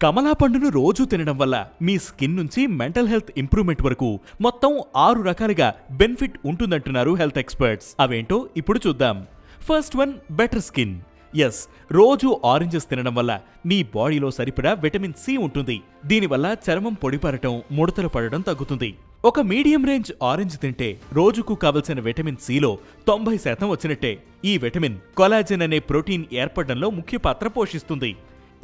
కమలా పండును రోజు తినడం వల్ల మీ స్కిన్ నుంచి మెంటల్ హెల్త్ ఇంప్రూవ్మెంట్ వరకు మొత్తం 6 రకాలుగా బెనిఫిట్ ఉంటుందంటున్నారు హెల్త్ ఎక్స్పర్ట్స్. అవేంటో ఇప్పుడు చూద్దాం. First one, better skin. Yes, రోజు ఆరెంజెస్ తినడం వల్ల మీ బాడీలో సరిపడా విటమిన్ సి ఉంటుంది. దీనివల్ల చర్మం పొడిపడటం, ముడతలు పడడం తగ్గుతుంది. ఒక మీడియం రేంజ్ ఆరెంజ్ తింటే రోజుకు కావలసిన విటమిన్ సిలో 90% వచ్చినట్టే. ఈ విటమిన్ కొలాజెన్ అనే ప్రోటీన్ ఏర్పడడంలో ముఖ్య పాత్ర పోషిస్తుంది.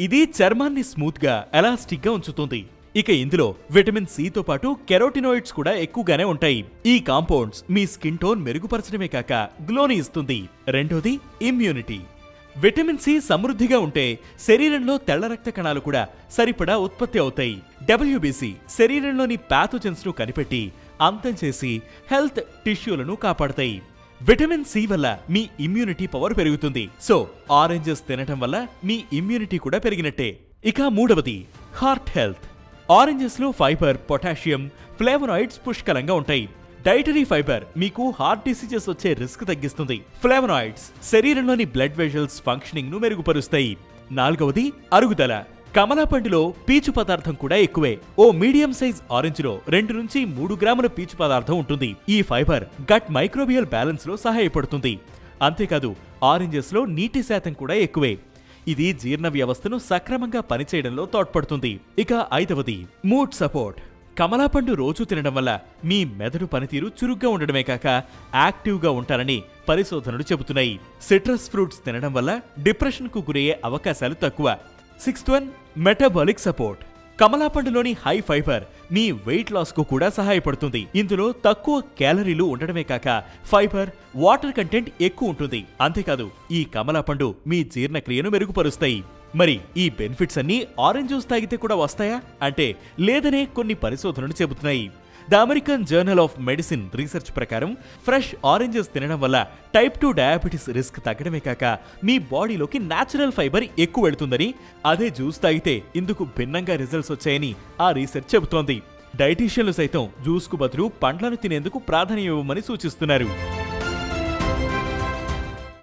ఇది చర్మాన్ని స్మూత్ గా, ఎలాస్టిక్ గా ఉంచుతుంది. ఇక ఇందులో విటమిన్ సితో పాటు కెరోటినాయిడ్స్ కూడా ఎక్కువగానే ఉంటాయి. ఈ కాంపౌండ్స్ మీ స్కిన్ టోన్ మెరుగుపరచడమే కాక గ్లోని ఇస్తుంది. రెండోది, ఇమ్యూనిటీ. విటమిన్ సి సమృద్ధిగా ఉంటే శరీరంలో తెల్ల రక్త కణాలు కూడా సరిపడా ఉత్పత్తి అవుతాయి. WBC శరీరంలోని ప్యాథోజన్స్ ను కనిపెట్టి అంతం చేసి హెల్త్ టిష్యూలను కాపాడతాయి. విటమిన్ సి వల్ల మీ ఇమ్యూనిటీ పవర్ పెరుగుతుంది. సో ఆరెంజెస్ తినటం వల్ల మీ ఇమ్యూనిటీ కూడా పెరిగినట్టే. ఇక మూడవది, హార్ట్ హెల్త్. ఆరెంజెస్ లో ఫైబర్, పొటాషియం, ఫ్లేవనాయిడ్స్ పుష్కలంగా ఉంటాయి. డైటరీ ఫైబర్ మీకు హార్ట్ డిసీజెస్ వచ్చే రిస్క్ తగ్గిస్తుంది. ఫ్లేవనాయిడ్స్ శరీరంలోని బ్లడ్ వెజల్స్ ఫంక్షనింగ్ ను మెరుగుపరుస్తాయి. నాలుగవది, అరుగుదల. కమలా పండులో పీచు పదార్థం కూడా ఎక్కువే. ఓ మీడియం సైజ్ ఆరెంజ్ లో 2 నుంచి 3 గ్రాముల పీచు పదార్థం ఉంటుంది. ఈ ఫైబర్ గట్ మైక్రోబియల్ బ్యాలెన్స్ లో సహాయపడుతుంది. అంతేకాదు ఆరెంజెస్ లో నీటి శాతం కూడా ఎక్కువే. ఇది జీర్ణ వ్యవస్థను సక్రమంగా పనిచేయడంలో తోడ్పడుతుంది. ఇక ఐదవది, మూడ్ సపోర్ట్. కమలా పండు రోజు తినడం వల్ల మీ మెదడు పనితీరు చురుగ్గా ఉండడమే కాక యాక్టివ్గా ఉంటారని పరిశోధనలు చెబుతున్నాయి. సిట్రస్ ఫ్రూట్స్ తినడం వల్ల డిప్రెషన్ కు గురయ్యే అవకాశాలు తక్కువ. Sixth one, metabolic support. కమలా పండులోని హై ఫైబర్ మీ వెయిట్ లాస్ కు కూడా సహాయపడుతుంది. ఇందులో తక్కువ క్యాలరీలు ఉండడమే కాక ఫైబర్, వాటర్ కంటెంట్ ఎక్కువ ఉంటుంది. అంతేకాదు ఈ కమలా పండు మీ జీర్ణక్రియను మెరుగుపరుస్తాయి. మరి ఈ బెనిఫిట్స్ అన్ని ఆరెంజ్ జ్యూస్ తాగితే కూడా వస్తాయా అంటే లేదనే కొన్ని పరిశోధనలు చెబుతున్నాయి. The American journal of medicine research ప్రకారం ఫ్రెష్ ఆరెంజెస్ తినడం వల్ల టైప్ 2 డయాబెటీస్ రిస్క్ తగ్గడమే కాక మీ బాడీలోకి నేచురల్ ఫైబర్ ఎక్కువ వెళుతుందని, అదే జ్యూస్ తాగితే ఇందుకు భిన్నంగా రిజల్ట్స్ వచ్చాయని ఆ రీసెర్చ్ చెబుతోంది. డైటీషియన్లు సైతం జ్యూస్ కు బదులు పండ్లను తినేందుకు ప్రాధాన్యం ఇవ్వమని సూచిస్తున్నారు.